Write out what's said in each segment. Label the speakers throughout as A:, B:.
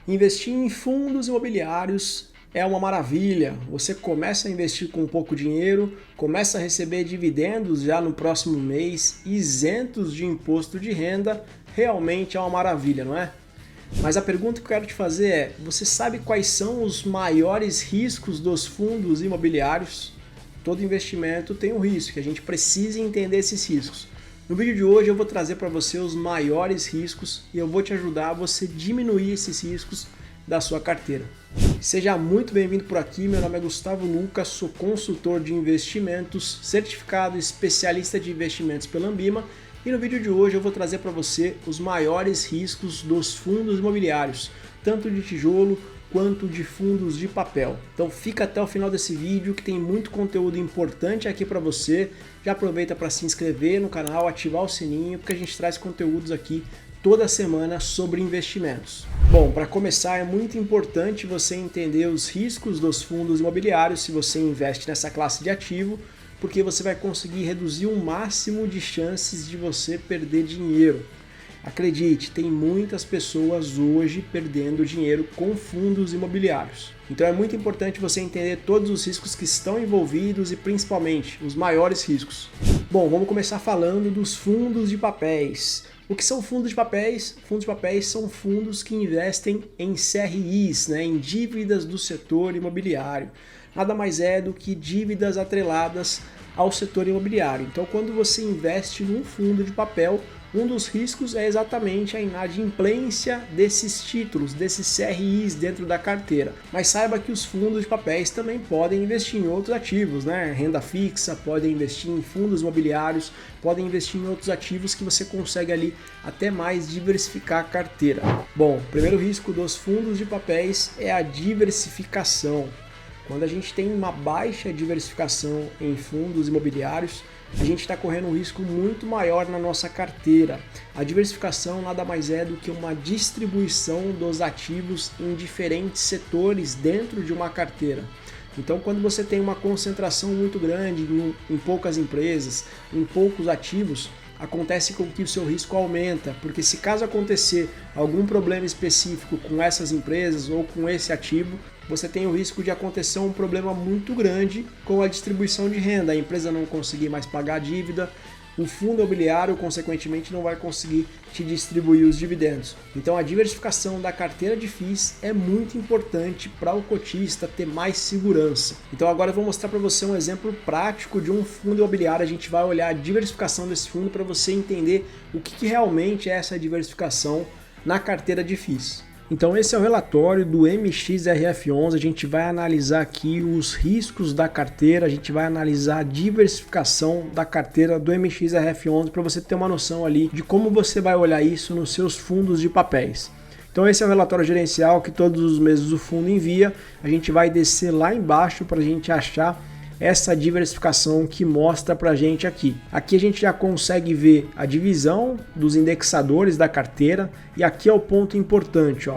A: Investir em fundos imobiliários é uma maravilha. Você começa a investir com pouco dinheiro, começa a receber dividendos já no próximo mês, isentos de imposto de renda. Realmente é uma maravilha, não é? Mas a pergunta que eu quero te fazer é: você sabe quais são os maiores riscos dos fundos imobiliários? Todo investimento tem um risco, a gente precisa entender esses riscos. No vídeo de hoje eu vou trazer para você os maiores riscos e eu vou te ajudar a você diminuir esses riscos da sua carteira. Seja muito bem-vindo por aqui, meu nome é Gustavo Lucas, sou consultor de investimentos, certificado especialista de investimentos pela Ambima, e no vídeo de hoje eu vou trazer para você os maiores riscos dos fundos imobiliários, tanto de tijolo quanto de fundos de papel. Então fica até o final desse vídeo que tem muito conteúdo importante aqui para você. Já aproveita para se inscrever no canal, ativar o sininho, porque a gente traz conteúdos aqui toda semana sobre investimentos. Bom, para começar, é muito importante você entender os riscos dos fundos imobiliários se você investe nessa classe de ativo, porque você vai conseguir reduzir o máximo de chances de você perder dinheiro. Acredite, tem muitas pessoas hoje perdendo dinheiro com fundos imobiliários. Então é muito importante você entender todos os riscos que estão envolvidos e principalmente os maiores riscos. Bom, vamos começar falando dos fundos de papéis. O que são fundos de papéis? Fundos de papéis são fundos que investem em CRIs, em dívidas do setor imobiliário. Nada mais é do que dívidas atreladas ao setor imobiliário. Então, quando você investe num fundo de papel, um dos riscos é exatamente a inadimplência desses títulos, desses CRIs dentro da carteira. Mas saiba que os fundos de papéis também podem investir em outros ativos, renda fixa, podem investir em fundos imobiliários, podem investir em outros ativos que você consegue ali até mais diversificar a carteira. Bom, o primeiro risco dos fundos de papéis é a diversificação. Quando a gente tem uma baixa diversificação em fundos imobiliários, a gente está correndo um risco muito maior na nossa carteira. A diversificação nada mais é do que uma distribuição dos ativos em diferentes setores dentro de uma carteira. Então, quando você tem uma concentração muito grande em poucas empresas, em poucos ativos, acontece com que o seu risco aumenta, porque se caso acontecer algum problema específico com essas empresas ou com esse ativo, você tem o risco de acontecer um problema muito grande com a distribuição de renda, a empresa não conseguir mais pagar a dívida, o fundo imobiliário, consequentemente, não vai conseguir te distribuir os dividendos. Então a diversificação da carteira de FIIs é muito importante para o cotista ter mais segurança. Então agora eu vou mostrar para você um exemplo prático de um fundo imobiliário. A gente vai olhar a diversificação desse fundo para você entender o que realmente é essa diversificação na carteira de FIIs. Então esse é o relatório do MXRF11, a gente vai analisar aqui os riscos da carteira, a gente vai analisar a diversificação da carteira do MXRF11 para você ter uma noção ali de como você vai olhar isso nos seus fundos de papéis. Então esse é o relatório gerencial que todos os meses o fundo envia, a gente vai descer lá embaixo para a gente achar essa diversificação que mostra pra gente aqui. Aqui a gente já consegue ver a divisão dos indexadores da carteira e aqui é o ponto importante,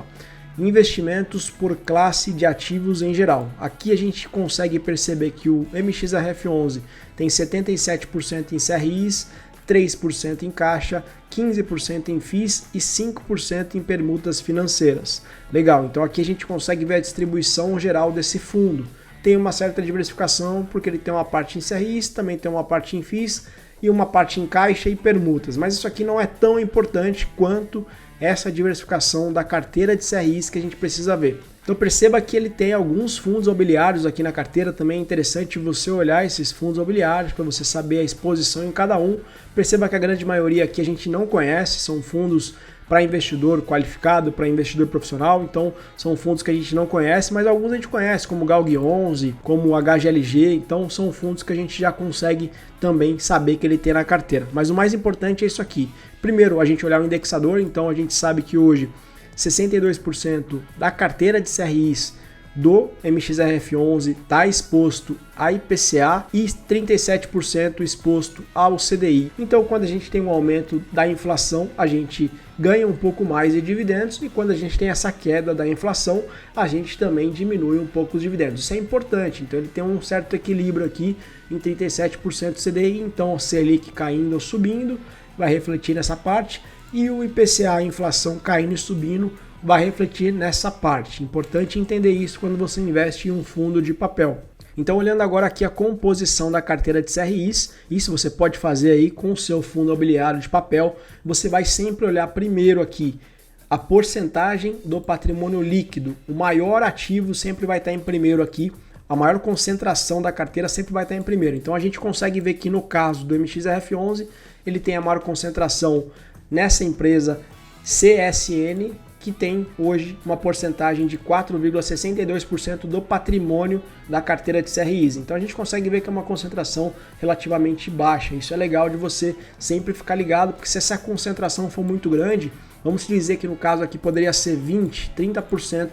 A: investimentos por classe de ativos em geral. Aqui a gente consegue perceber que o MXRF11 tem 77% em CRIs, 3% em caixa, 15% em FIIs e 5% em permutas financeiras. Legal, então aqui a gente consegue ver a distribuição geral desse fundo. Tem uma certa diversificação porque ele tem uma parte em CRIs, também tem uma parte em FIIs e uma parte em caixa e permutas. Mas isso aqui não é tão importante quanto essa diversificação da carteira de CRIs que a gente precisa ver. Então perceba que ele tem alguns fundos imobiliários aqui na carteira, também é interessante você olhar esses fundos imobiliários para você saber a exposição em cada um. Perceba que a grande maioria aqui a gente não conhece, são fundos para investidor qualificado, para investidor profissional, então são fundos que a gente não conhece, mas alguns a gente conhece, como o GALG 11, como o HGLG, então são fundos que a gente já consegue também saber que ele tem na carteira. Mas o mais importante é isso aqui. Primeiro, a gente olhar o indexador, então a gente sabe que hoje 62% da carteira de CRIs do MXRF11 está exposto a IPCA e 37% exposto ao CDI. Então, quando a gente tem um aumento da inflação, a gente ganha um pouco mais de dividendos e quando a gente tem essa queda da inflação, a gente também diminui um pouco os dividendos. Isso é importante, então ele tem um certo equilíbrio aqui em 37% CDI, então o Selic caindo ou subindo vai refletir nessa parte e o IPCA, a inflação caindo e subindo, vai refletir nessa parte. Importante entender isso quando você investe em um fundo de papel. Então, olhando agora aqui a composição da carteira de CRIs, isso você pode fazer aí com o seu fundo imobiliário de papel. Você vai sempre olhar primeiro aqui a porcentagem do patrimônio líquido. O maior ativo sempre vai estar em primeiro aqui. A maior concentração da carteira sempre vai estar em primeiro. Então, a gente consegue ver que no caso do MXRF11, ele tem a maior concentração nessa empresa CSN, que tem hoje uma porcentagem de 4,62% do patrimônio da carteira de CRIs. Então a gente consegue ver que é uma concentração relativamente baixa. Isso é legal de você sempre ficar ligado, porque se essa concentração for muito grande, vamos dizer que no caso aqui poderia ser 20%, 30%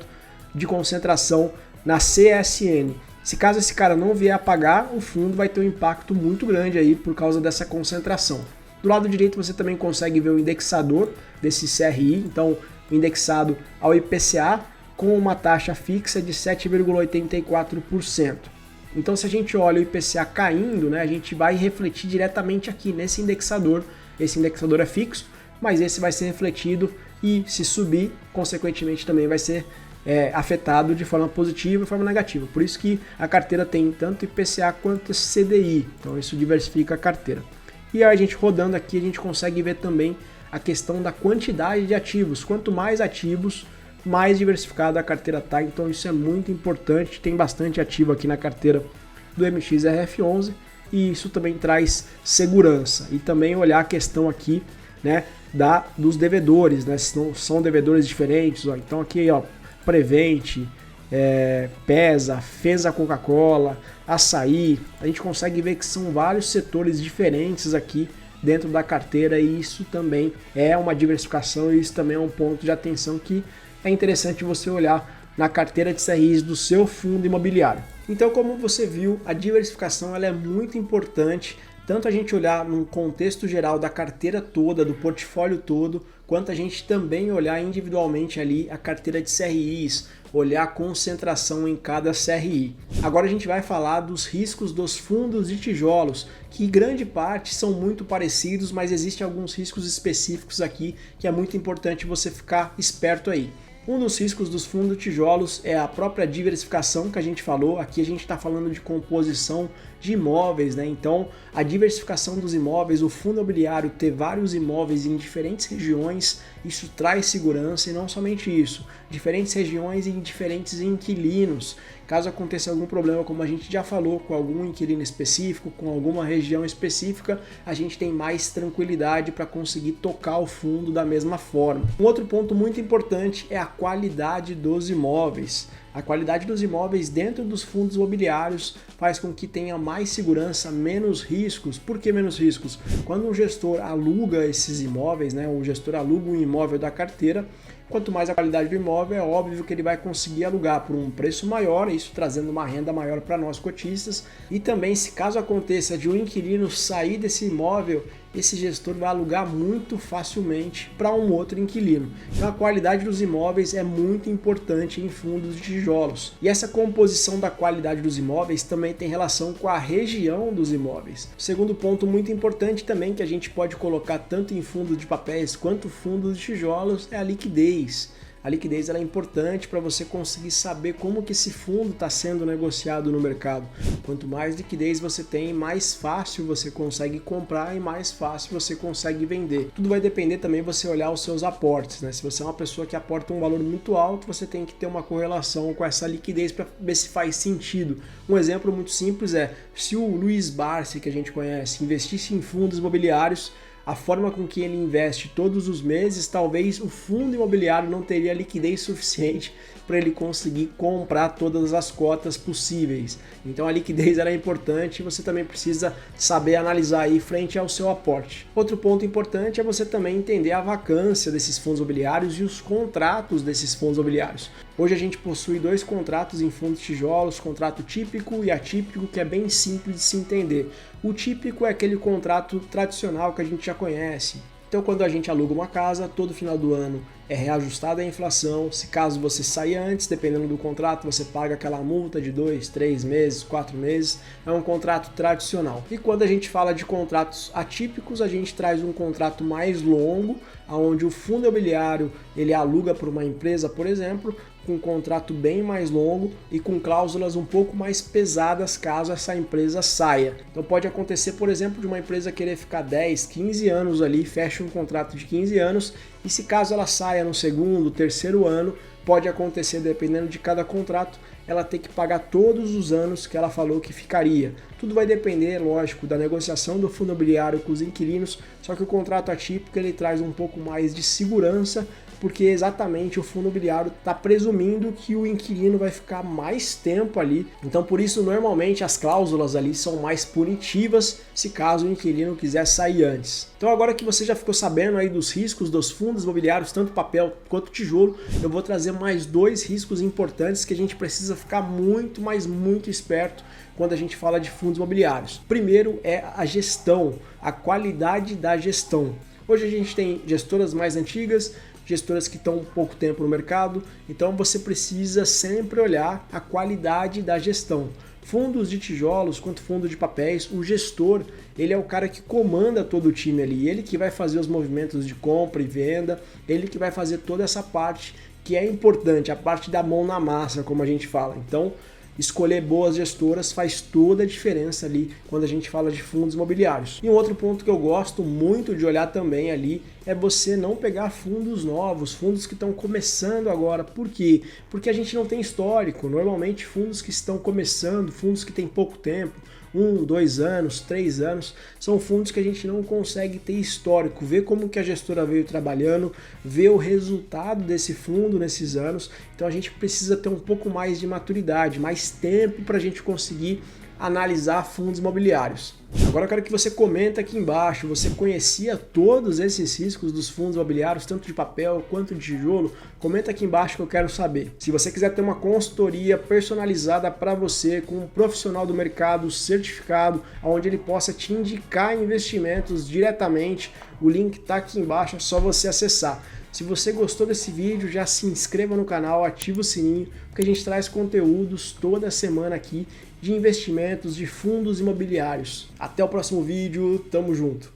A: de concentração na CSN. Se caso esse cara não vier a pagar, o fundo vai ter um impacto muito grande aí por causa dessa concentração. Do lado direito você também consegue ver o indexador desse CRI, então indexado ao IPCA com uma taxa fixa de 7,84%. Então se a gente olha o IPCA caindo, né, a gente vai refletir diretamente aqui nesse indexador. Esse indexador é fixo, mas esse vai ser refletido e se subir, consequentemente também vai ser afetado de forma positiva e forma negativa. Por isso que a carteira tem tanto IPCA quanto CDI, então isso diversifica a carteira. E aí a gente rodando aqui, a gente consegue ver também a questão da quantidade de ativos. Quanto mais ativos, mais diversificada a carteira está. Então isso é muito importante. Tem bastante ativo aqui na carteira do MXRF11 e isso também traz segurança. E também olhar a questão aqui, né, dos devedores, né? São devedores diferentes. Ó. Então aqui, ó, Prevent, Pesa, Feza Coca-Cola, Açaí. A gente consegue ver que são vários setores diferentes aqui dentro da carteira e isso também é uma diversificação e isso também é um ponto de atenção que é interessante você olhar na carteira de CRIs do seu fundo imobiliário. Então, como você viu, a diversificação ela é muito importante, tanto a gente olhar num contexto geral da carteira toda, do portfólio todo, quanto a gente também olhar individualmente ali a carteira de CRIs, olhar a concentração em cada CRI. Agora a gente vai falar dos riscos dos fundos de tijolos, que grande parte são muito parecidos, mas existem alguns riscos específicos aqui que é muito importante você ficar esperto aí. Um dos riscos dos fundos de tijolos é a própria diversificação que a gente falou. Aqui a gente está falando de composição de imóveis, né? Então, a diversificação dos imóveis, o fundo imobiliário ter vários imóveis em diferentes regiões, isso traz segurança e não somente isso, diferentes regiões e em diferentes inquilinos. Caso aconteça algum problema, como a gente já falou, com algum inquilino específico, com alguma região específica, a gente tem mais tranquilidade para conseguir tocar o fundo da mesma forma. Um outro ponto muito importante é a qualidade dos imóveis. A qualidade dos imóveis dentro dos fundos imobiliários faz com que tenha mais segurança, menos riscos. Por que menos riscos? Quando um gestor aluga esses imóveis, né, o gestor aluga um imóvel da carteira, quanto mais a qualidade do imóvel, é óbvio que ele vai conseguir alugar por um preço maior, isso trazendo uma renda maior para nós cotistas. E também, se caso aconteça de um inquilino sair desse imóvel, esse gestor vai alugar muito facilmente para um outro inquilino. Então a qualidade dos imóveis é muito importante em fundos de tijolos. E essa composição da qualidade dos imóveis também tem relação com a região dos imóveis. Segundo ponto muito importante também que a gente pode colocar tanto em fundos de papéis quanto fundos de tijolos é a liquidez. A liquidez ela é importante para você conseguir saber como que esse fundo está sendo negociado no mercado. Quanto mais liquidez você tem, mais fácil você consegue comprar e mais fácil você consegue vender. Tudo vai depender também de você olhar os seus aportes, né? Se você é uma pessoa que aporta um valor muito alto, você tem que ter uma correlação com essa liquidez para ver se faz sentido. Um exemplo muito simples é, se o Luiz Barsi, que a gente conhece, investisse em fundos imobiliários, a forma com que ele investe todos os meses, talvez o fundo imobiliário não teria liquidez suficiente para ele conseguir comprar todas as cotas possíveis. Então a liquidez era importante e você também precisa saber analisar aí frente ao seu aporte. Outro ponto importante é você também entender a vacância desses fundos imobiliários e os contratos desses fundos imobiliários. Hoje a gente possui 2 contratos em fundos de tijolos, contrato típico e atípico, que é bem simples de se entender. O típico é aquele contrato tradicional que a gente já conhece. Então, quando a gente aluga uma casa, todo final do ano é reajustada à inflação. Se caso você sair antes, dependendo do contrato, você paga aquela multa de 2, 3 meses, 4 meses. É um contrato tradicional. E quando a gente fala de contratos atípicos, a gente traz um contrato mais longo, onde o fundo imobiliário ele aluga para uma empresa, por exemplo, com um contrato bem mais longo e com cláusulas um pouco mais pesadas caso essa empresa saia. Então pode acontecer, por exemplo, de uma empresa querer ficar 10, 15 anos ali, fecha um contrato de 15 anos e se caso ela saia no segundo, terceiro ano, pode acontecer, dependendo de cada contrato, ela ter que pagar todos os anos que ela falou que ficaria. Tudo vai depender, lógico, da negociação do fundo imobiliário com os inquilinos, só que o contrato atípico ele traz um pouco mais de segurança, porque exatamente o fundo imobiliário está presumindo que o inquilino vai ficar mais tempo ali. Então, por isso, normalmente as cláusulas ali são mais punitivas se caso o inquilino quiser sair antes. Então, agora que você já ficou sabendo aí dos riscos dos fundos imobiliários, tanto papel quanto tijolo, eu vou trazer mais 2 riscos importantes que a gente precisa ficar muito, mas muito esperto quando a gente fala de fundos imobiliários. Primeiro é a gestão, a qualidade da gestão. Hoje a gente tem gestoras mais antigas, gestoras que estão pouco tempo no mercado, então você precisa sempre olhar a qualidade da gestão. Fundos de tijolos quanto fundos de papéis, o gestor, ele é o cara que comanda todo o time ali, ele que vai fazer os movimentos de compra e venda, ele que vai fazer toda essa parte que é importante, a parte da mão na massa, como a gente fala. Então, escolher boas gestoras faz toda a diferença ali quando a gente fala de fundos imobiliários. E um outro ponto que eu gosto muito de olhar também ali é você não pegar fundos novos, fundos que estão começando agora. Por quê? Porque a gente não tem histórico. Normalmente fundos que estão começando, fundos que têm pouco tempo, 1, 2 anos, 3 anos, são fundos que a gente não consegue ter histórico, ver como que a gestora veio trabalhando, ver o resultado desse fundo nesses anos. Então a gente precisa ter um pouco mais de maturidade, mais tempo para a gente conseguir analisar fundos imobiliários. Agora eu quero que você comenta aqui embaixo, você conhecia todos esses riscos dos fundos imobiliários, tanto de papel quanto de tijolo? Comenta aqui embaixo que eu quero saber. Se você quiser ter uma consultoria personalizada para você, com um profissional do mercado certificado, onde ele possa te indicar investimentos diretamente, o link está aqui embaixo, é só você acessar. Se você gostou desse vídeo, já se inscreva no canal, ativa o sininho, porque a gente traz conteúdos toda semana aqui de investimentos, de fundos imobiliários. Até o próximo vídeo, tamo junto!